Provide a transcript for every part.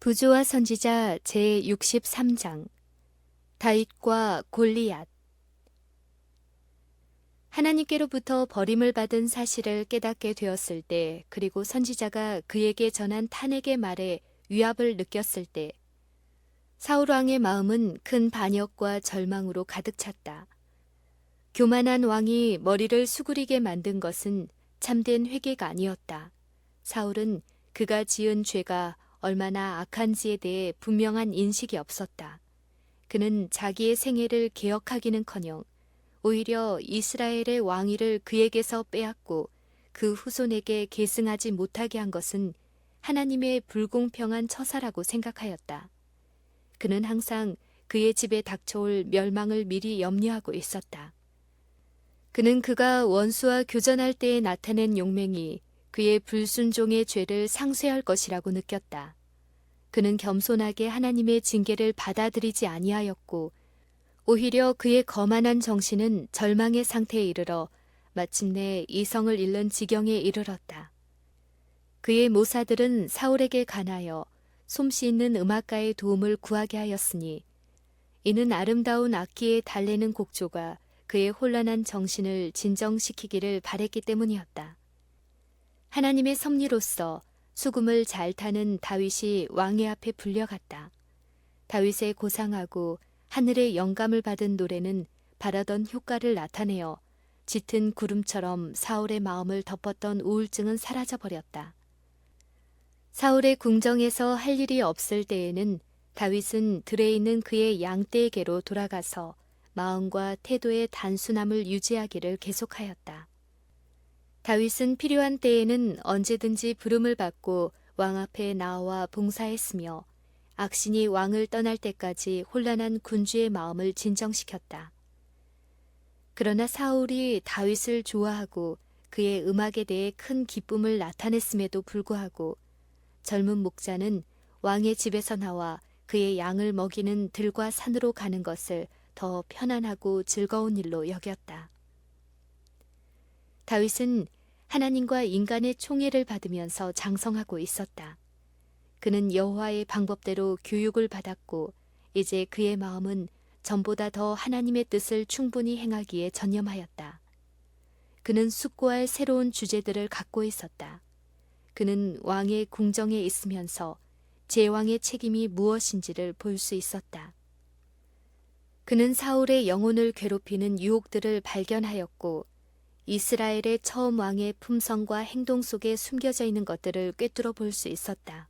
부조와 선지자 제63장 다윗과 골리앗. 하나님께로부터 버림을 받은 사실을 깨닫게 되었을 때, 그리고 선지자가 그에게 전한 탄핵의 말에 위압을 느꼈을 때, 사울 왕의 마음은 큰 반역과 절망으로 가득 찼다. 교만한 왕이 머리를 수그리게 만든 것은 참된 회개가 아니었다. 사울은 그가 지은 죄가 얼마나 악한지에 대해 분명한 인식이 없었다. 그는 자기의 생애를 개혁하기는커녕 오히려 이스라엘의 왕위를 그에게서 빼앗고 그 후손에게 계승하지 못하게 한 것은 하나님의 불공평한 처사라고 생각하였다. 그는 항상 그의 집에 닥쳐올 멸망을 미리 염려하고 있었다. 그는 그가 원수와 교전할 때에 나타낸 용맹이 그의 불순종의 죄를 상쇄할 것이라고 느꼈다. 그는 겸손하게 하나님의 징계를 받아들이지 아니하였고, 오히려 그의 거만한 정신은 절망의 상태에 이르러 마침내 이성을 잃는 지경에 이르렀다. 그의 모사들은 사울에게 관하여 솜씨 있는 음악가의 도움을 구하게 하였으니, 이는 아름다운 악기에 달래는 곡조가 그의 혼란한 정신을 진정시키기를 바랬기 때문이었다. 하나님의 섭리로서 수금을 잘 타는 다윗이 왕의 앞에 불려갔다. 다윗의 고상하고 하늘의 영감을 받은 노래는 바라던 효과를 나타내어 짙은 구름처럼 사울의 마음을 덮었던 우울증은 사라져버렸다. 사울의 궁정에서 할 일이 없을 때에는 다윗은 들에 있는 그의 양떼에게로 돌아가서 마음과 태도의 단순함을 유지하기를 계속하였다. 다윗은 필요한 때에는 언제든지 부름을 받고 왕 앞에 나와 봉사했으며, 악신이 왕을 떠날 때까지 혼란한 군주의 마음을 진정시켰다. 그러나 사울이 다윗을 좋아하고 그의 음악에 대해 큰 기쁨을 나타냈음에도 불구하고 젊은 목자는 왕의 집에서 나와 그의 양을 먹이는 들과 산으로 가는 것을 더 편안하고 즐거운 일로 여겼다. 다윗은 하나님과 인간의 총애를 받으면서 장성하고 있었다. 그는 여호와의 방법대로 교육을 받았고, 이제 그의 마음은 전보다 더 하나님의 뜻을 충분히 행하기에 전념하였다. 그는 숙고할 새로운 주제들을 갖고 있었다. 그는 왕의 궁정에 있으면서 제왕의 책임이 무엇인지를 볼 수 있었다. 그는 사울의 영혼을 괴롭히는 유혹들을 발견하였고, 이스라엘의 처음 왕의 품성과 행동 속에 숨겨져 있는 것들을 꿰뚫어 볼 수 있었다.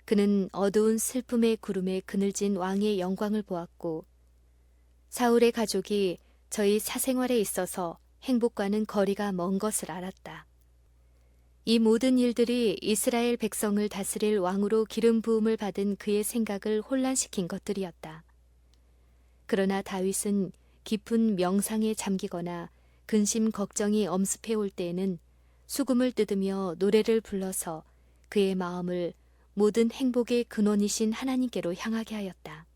그는 어두운 슬픔의 구름에 그늘진 왕의 영광을 보았고, 사울의 가족이 저희 사생활에 있어서 행복과는 거리가 먼 것을 알았다. 이 모든 일들이 이스라엘 백성을 다스릴 왕으로 기름 부음을 받은 그의 생각을 혼란시킨 것들이었다. 그러나 다윗은 깊은 명상에 잠기거나 근심 걱정이 엄습해 올 때에는 수금을 뜯으며 노래를 불러서 그의 마음을 모든 행복의 근원이신 하나님께로 향하게 하였다.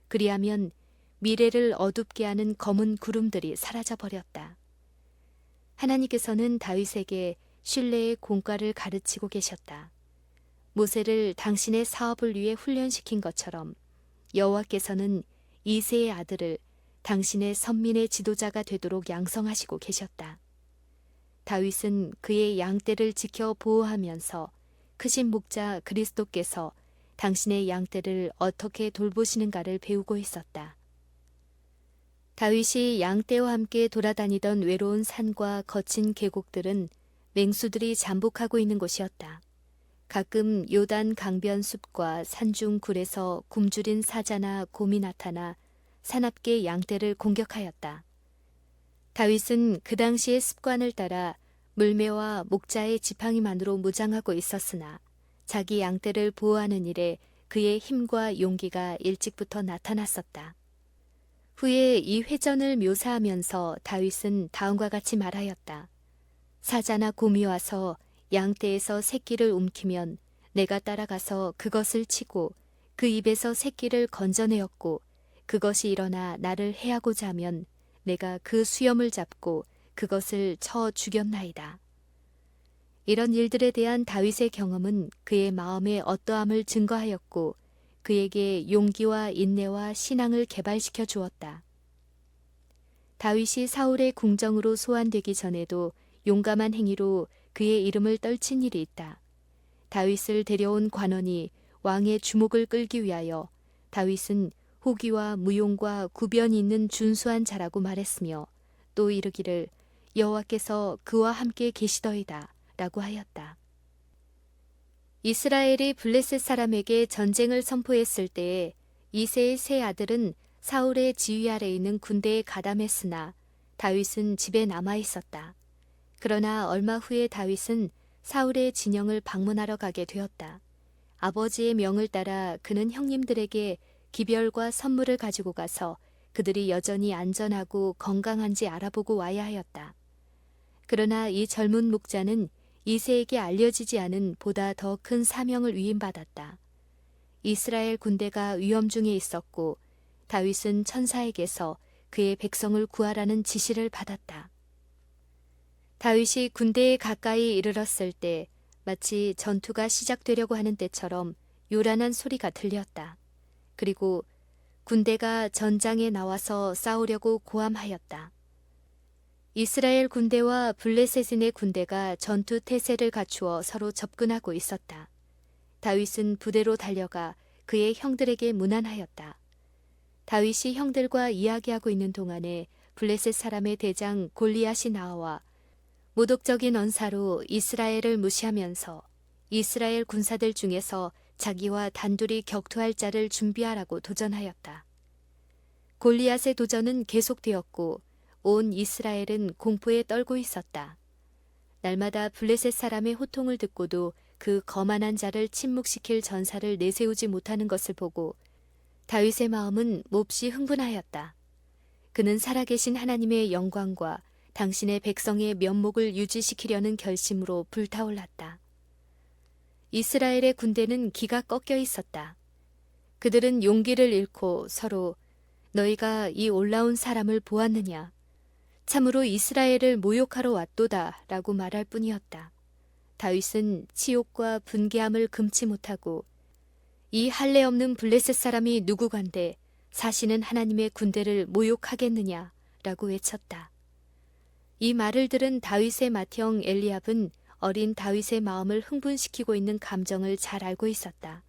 그리하면 미래를 어둡게 하는 검은 구름들이 사라져 버렸다. 하나님께서는 다윗에게 신뢰의 공과를 가르치고 계셨다. 모세를 당신의 사업을 위해 훈련시킨 것처럼 여호와께서는 이새의 아들을 당신의 선민의 지도자가 되도록 양성하시고 계셨다. 다윗은 그의 양떼를 지켜 보호하면서 크신 목자 그리스도께서 당신의 양떼를 어떻게 돌보시는가를 배우고 있었다. 다윗이 양떼와 함께 돌아다니던 외로운 산과 거친 계곡들은 맹수들이 잠복하고 있는 곳이었다. 가끔 요단 강변 숲과 산중 굴에서 굶주린 사자나 곰이 나타나 사납게 양떼를 공격하였다. 다윗은 그 당시의 습관을 따라 물매와 목자의 지팡이만으로 무장하고 있었으나 자기 양떼를 보호하는 일에 그의 힘과 용기가 일찍부터 나타났었다. 후에 이 회전을 묘사하면서 다윗은 다음과 같이 말하였다. 사자나 곰이 와서 양떼에서 새끼를 움키면 내가 따라가서 그것을 치고 그 입에서 새끼를 건져내었고, 그것이 일어나 나를 해하고자 하면 내가 그 수염을 잡고 그것을 쳐 죽였나이다. 이런 일들에 대한 다윗의 경험은 그의 마음의 어떠함을 증거하였고 그에게 용기와 인내와 신앙을 개발시켜 주었다. 다윗이 사울의 궁정으로 소환되기 전에도 용감한 행위로 그의 이름을 떨친 일이 있다. 다윗을 데려온 관원이 왕의 주목을 끌기 위하여 다윗은 호기와 무용과 구변이 있는 준수한 자라고 말했으며 또 이르기를 여호와께서 그와 함께 계시더이다 라고 하였다. 이스라엘이 블레셋 사람에게 전쟁을 선포했을 때에 이새의 세 아들은 사울의 지휘 아래 있는 군대에 가담했으나 다윗은 집에 남아 있었다. 그러나 얼마 후에 다윗은 사울의 진영을 방문하러 가게 되었다. 아버지의 명을 따라 그는 형님들에게 기별과 선물을 가지고 가서 그들이 여전히 안전하고 건강한지 알아보고 와야 하였다. 그러나 이 젊은 목자는 이새에게 알려지지 않은 보다 더 큰 사명을 위임받았다. 이스라엘 군대가 위험 중에 있었고 다윗은 천사에게서 그의 백성을 구하라는 지시를 받았다. 다윗이 군대에 가까이 이르렀을 때 마치 전투가 시작되려고 하는 때처럼 요란한 소리가 들렸다. 그리고 군대가 전장에 나와서 싸우려고 고함하였다. 이스라엘 군대와 블레셋인의 군대가 전투 태세를 갖추어 서로 접근하고 있었다. 다윗은 부대로 달려가 그의 형들에게 문안하였다. 다윗이 형들과 이야기하고 있는 동안에 블레셋 사람의 대장 골리앗이 나와 모독적인 언사로 이스라엘을 무시하면서 이스라엘 군사들 중에서 자기와 단둘이 격투할 자를 준비하라고 도전하였다. 골리앗의 도전은 계속되었고 온 이스라엘은 공포에 떨고 있었다. 날마다 블레셋 사람의 호통을 듣고도 그 거만한 자를 침묵시킬 전사를 내세우지 못하는 것을 보고 다윗의 마음은 몹시 흥분하였다. 그는 살아계신 하나님의 영광과 당신의 백성의 면목을 유지시키려는 결심으로 불타올랐다. 이스라엘의 군대는 기가 꺾여 있었다. 그들은 용기를 잃고 서로 너희가 이 올라온 사람을 보았느냐? 참으로 이스라엘을 모욕하러 왔도다 라고 말할 뿐이었다. 다윗은 치욕과 분개함을 금치 못하고 이 할례 없는 블레셋 사람이 누구간데 사시는 하나님의 군대를 모욕하겠느냐 라고 외쳤다. 이 말을 들은 다윗의 맏형 엘리압은 어린 다윗의 마음을 흥분시키고 있는 감정을 잘 알고 있었다.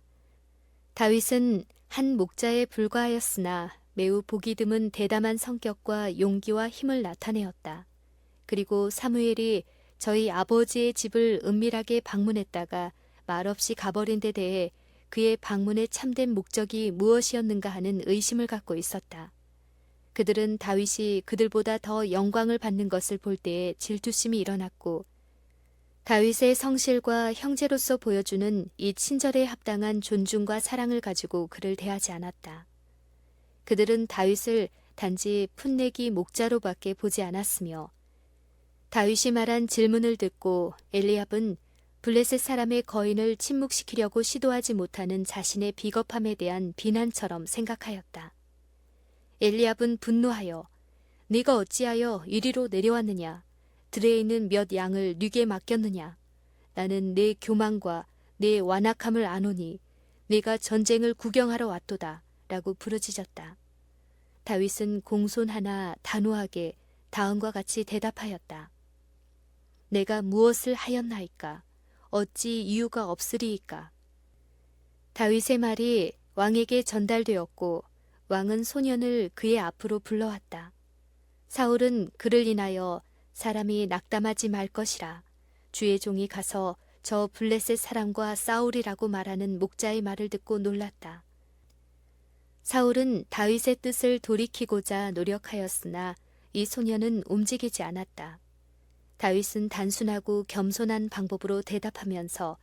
다윗은 한 목자에 불과하였으나 매우 보기 드문 대담한 성격과 용기와 힘을 나타내었다. 그리고 사무엘이 저희 아버지의 집을 은밀하게 방문했다가 말없이 가버린 데 대해 그의 방문의 참된 목적이 무엇이었는가 하는 의심을 갖고 있었다. 그들은 다윗이 그들보다 더 영광을 받는 것을 볼 때에 질투심이 일어났고 다윗의 성실과 형제로서 보여주는 이 친절에 합당한 존중과 사랑을 가지고 그를 대하지 않았다. 그들은 다윗을 단지 풋내기 목자로밖에 보지 않았으며 다윗이 말한 질문을 듣고 엘리압은 블레셋 사람의 거인을 침묵시키려고 시도하지 못하는 자신의 비겁함에 대한 비난처럼 생각하였다. 엘리압은 분노하여 네가 어찌하여 이리로 내려왔느냐? 들에 있는 몇 양을 네게 맡겼느냐? 나는 내 교만과 내 완악함을 아노니 네가 전쟁을 구경하러 왔도다 라고 부르짖었다. 다윗은 공손하나 단호하게 다음과 같이 대답하였다. 내가 무엇을 하였나이까? 어찌 이유가 없으리이까? 다윗의 말이 왕에게 전달되었고 왕은 소년을 그의 앞으로 불러왔다. 사울은 그를 인하여 사람이 낙담하지 말 것이라 주의 종이 가서 저 블레셋 사람과 싸우리라고 말하는 목자의 말을 듣고 놀랐다. 사울은 다윗의 뜻을 돌이키고자 노력하였으나 이 소년은 움직이지 않았다. 다윗은 단순하고 겸손한 방법으로 대답하면서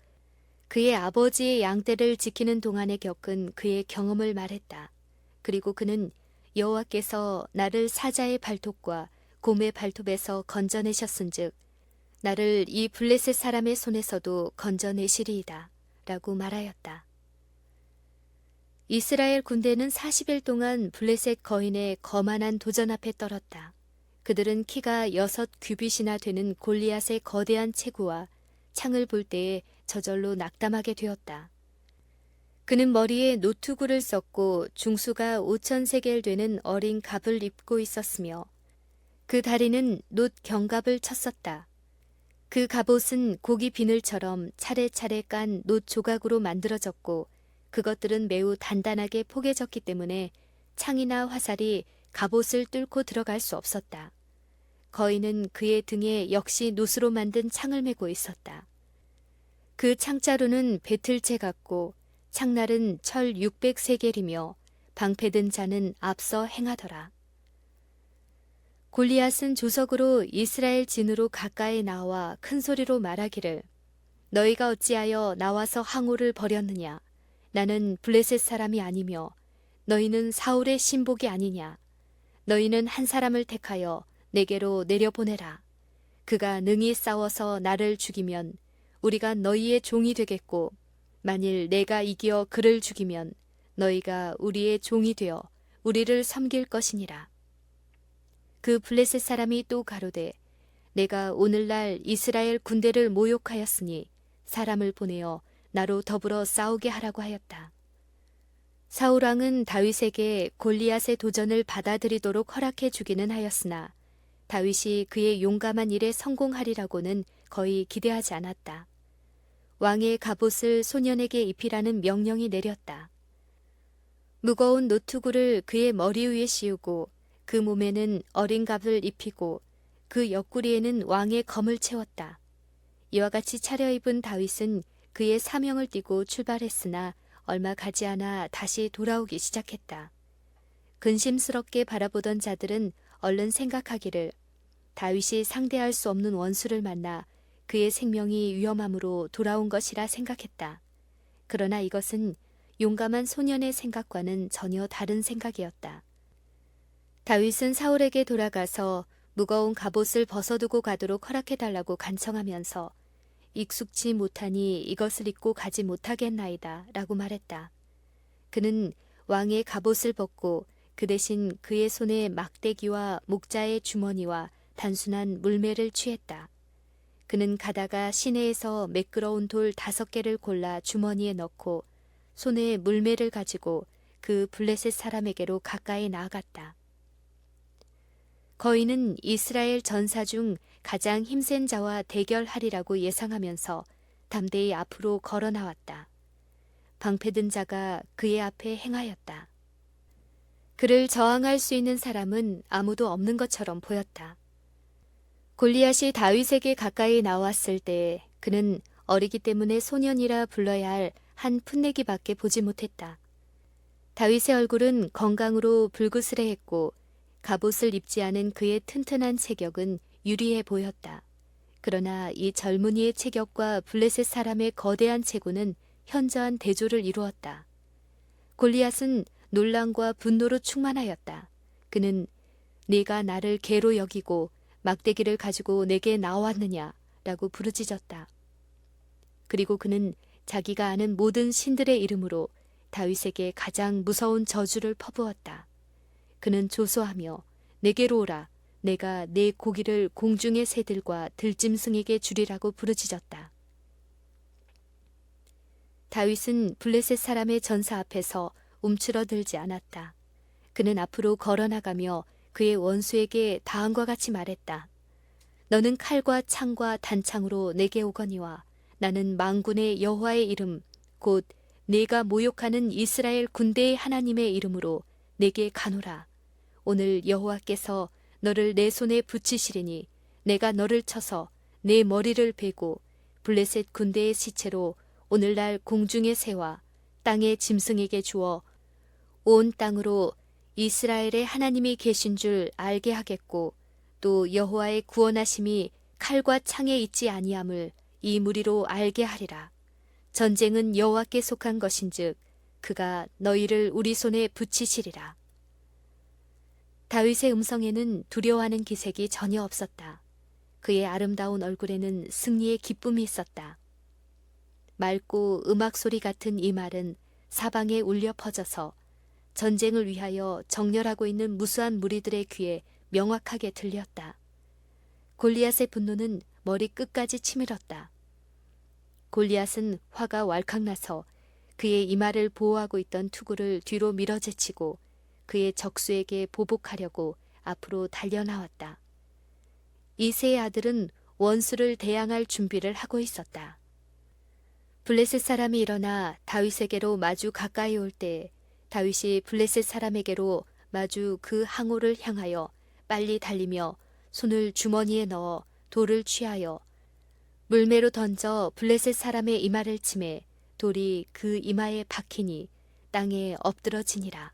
그의 아버지의 양떼를 지키는 동안에 겪은 그의 경험을 말했다. 그리고 그는 여호와께서 나를 사자의 발톱과 곰의 발톱에서 건져내셨은즉 나를 이 블레셋 사람의 손에서도 건져내시리이다 라고 말하였다. 이스라엘 군대는 40일 동안 블레셋 거인의 거만한 도전 앞에 떨었다. 그들은 키가 6 규빗이나 되는 골리앗의 거대한 체구와 창을 볼 때에 저절로 낙담하게 되었다. 그는 머리에 노투구를 썼고 중수가 5,000세겔 되는 어린 갑을 입고 있었으며 그 다리는 놋 견갑을 쳤었다. 그 갑옷은 고기 비늘처럼 차례차례 깐 놋 조각으로 만들어졌고 그것들은 매우 단단하게 포개졌기 때문에 창이나 화살이 갑옷을 뚫고 들어갈 수 없었다. 거인은 그의 등에 역시 놋으로 만든 창을 메고 있었다. 그 창자루는 배틀채 같고 창날은 철 600세겔이며 방패든 자는 앞서 행하더라. 골리앗은 조석으로 이스라엘 진으로 가까이 나와 큰 소리로 말하기를 너희가 어찌하여 나와서 항우를 벌였느냐. 나는 블레셋 사람이 아니며 너희는 사울의 신복이 아니냐. 너희는 한 사람을 택하여 내게로 내려보내라. 그가 능히 싸워서 나를 죽이면 우리가 너희의 종이 되겠고 만일 내가 이겨 그를 죽이면 너희가 우리의 종이 되어 우리를 섬길 것이니라. 그 블레셋 사람이 또 가로되 내가 오늘날 이스라엘 군대를 모욕하였으니 사람을 보내어 나로 더불어 싸우게 하라고 하였다. 사울 왕은 다윗에게 골리앗의 도전을 받아들이도록 허락해 주기는 하였으나 다윗이 그의 용감한 일에 성공하리라고는 거의 기대하지 않았다. 왕의 갑옷을 소년에게 입히라는 명령이 내렸다. 무거운 노투구를 그의 머리 위에 씌우고 그 몸에는 어린 갑을 입히고 그 옆구리에는 왕의 검을 채웠다. 이와 같이 차려입은 다윗은 그의 사명을 띠고 출발했으나 얼마 가지 않아 다시 돌아오기 시작했다. 근심스럽게 바라보던 자들은 얼른 생각하기를 다윗이 상대할 수 없는 원수를 만나 그의 생명이 위험함으로 돌아온 것이라 생각했다. 그러나 이것은 용감한 소년의 생각과는 전혀 다른 생각이었다. 다윗은 사울에게 돌아가서 무거운 갑옷을 벗어두고 가도록 허락해달라고 간청하면서 익숙치 못하니 이것을 입고 가지 못하겠나이다 라고 말했다. 그는 왕의 갑옷을 벗고 그 대신 그의 손에 막대기와 목자의 주머니와 단순한 물매를 취했다. 그는 가다가 시내에서 매끄러운 돌 5개를 골라 주머니에 넣고 손에 물매를 가지고 그 블레셋 사람에게로 가까이 나아갔다. 거인은 이스라엘 전사 중 가장 힘센 자와 대결하리라고 예상하면서 담대히 앞으로 걸어 나왔다. 방패든 자가 그의 앞에 행하였다. 그를 저항할 수 있는 사람은 아무도 없는 것처럼 보였다. 골리앗이 다윗에게 가까이 나왔을 때 그는 어리기 때문에 소년이라 불러야 할 한 풋내기밖에 보지 못했다. 다윗의 얼굴은 건강으로 불그스레했고 갑옷을 입지 않은 그의 튼튼한 체격은 유리해 보였다. 그러나 이 젊은이의 체격과 블레셋 사람의 거대한 체구는 현저한 대조를 이루었다. 골리앗은 놀람과 분노로 충만하였다. 그는 네가 나를 개로 여기고 막대기를 가지고 내게 나왔느냐 라고 부르짖었다. 그리고 그는 자기가 아는 모든 신들의 이름으로 다윗에게 가장 무서운 저주를 퍼부었다. 그는 조소하며 내게로 오라. 내가 내 고기를 공중의 새들과 들짐승에게 주리라고 부르짖었다. 다윗은 블레셋 사람의 전사 앞에서 움츠러들지 않았다. 그는 앞으로 걸어나가며 그의 원수에게 다음과 같이 말했다. 너는 칼과 창과 단창으로 내게 오거니와 나는 만군의 여호와의 이름 곧 네가 모욕하는 이스라엘 군대의 하나님의 이름으로 내게 가노라. 오늘 여호와께서 너를 내 손에 붙이시리니 내가 너를 쳐서 내 머리를 베고 블레셋 군대의 시체로 오늘날 공중의 새와 땅의 짐승에게 주어 온 땅으로 이스라엘의 하나님이 계신 줄 알게 하겠고 또 여호와의 구원하심이 칼과 창에 있지 아니함을 이 무리로 알게 하리라. 전쟁은 여호와께 속한 것인즉 그가 너희를 우리 손에 붙이시리라. 다윗의 음성에는 두려워하는 기색이 전혀 없었다. 그의 아름다운 얼굴에는 승리의 기쁨이 있었다. 맑고 음악 소리 같은 이 말은 사방에 울려 퍼져서 전쟁을 위하여 정렬하고 있는 무수한 무리들의 귀에 명확하게 들렸다. 골리앗의 분노는 머리 끝까지 치밀었다. 골리앗은 화가 왈칵 나서 그의 이마를 보호하고 있던 투구를 뒤로 밀어제치고 그의 적수에게 보복하려고 앞으로 달려나왔다. 이새의 아들은 원수를 대항할 준비를 하고 있었다. 블레셋 사람이 일어나 다윗에게로 마주 가까이 올 때 다윗이 블레셋 사람에게로 마주 그 항우를 향하여 빨리 달리며 손을 주머니에 넣어 돌을 취하여 물매로 던져 블레셋 사람의 이마를 치매 돌이 그 이마에 박히니 땅에 엎드러지니라.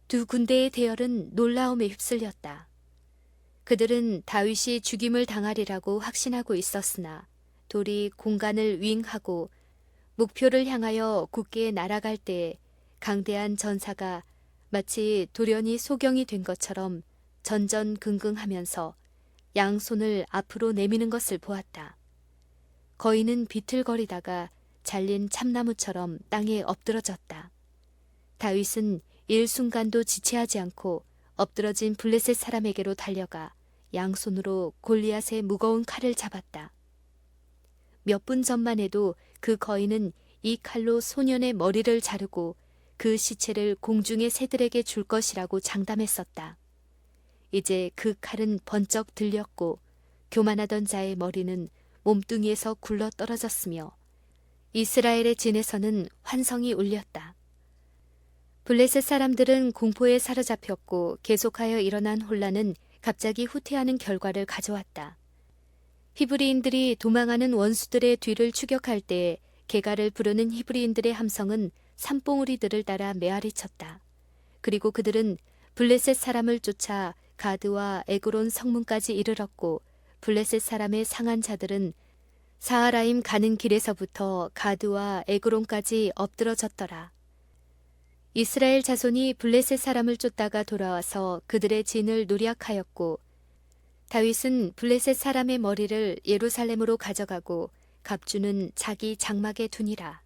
두 군대의 대열은 놀라움에 휩쓸렸다. 그들은 다윗이 죽임을 당하리라고 확신하고 있었으나 돌이 공간을 윙하고 목표를 향하여 굳게 날아갈 때 강대한 전사가 마치 돌연히 소경이 된 것처럼 전전긍긍하면서 양손을 앞으로 내미는 것을 보았다. 거인은 비틀거리다가 잘린 참나무처럼 땅에 엎드러졌다. 다윗은 일순간도 지체하지 않고 엎드러진 블레셋 사람에게로 달려가 양손으로 골리앗의 무거운 칼을 잡았다. 몇 분 전만 해도 그 거인은 이 칼로 소년의 머리를 자르고 그 시체를 공중의 새들에게 줄 것이라고 장담했었다. 이제 그 칼은 번쩍 들렸고 교만하던 자의 머리는 몸뚱이에서 굴러 떨어졌으며 이스라엘의 진에서는 환성이 울렸다. 블레셋 사람들은 공포에 사로잡혔고 계속하여 일어난 혼란은 갑자기 후퇴하는 결과를 가져왔다. 히브리인들이 도망하는 원수들의 뒤를 추격할 때 개가를 부르는 히브리인들의 함성은 산봉우리들을 따라 메아리쳤다. 그리고 그들은 블레셋 사람을 쫓아 가드와 에그론 성문까지 이르렀고 블레셋 사람의 상한 자들은 사하라임 가는 길에서부터 가드와 에그론까지 엎드러졌더라. 이스라엘 자손이 블레셋 사람을 쫓다가 돌아와서 그들의 진을 노략하였고 다윗은 블레셋 사람의 머리를 예루살렘으로 가져가고 갑주는 자기 장막에 두니라.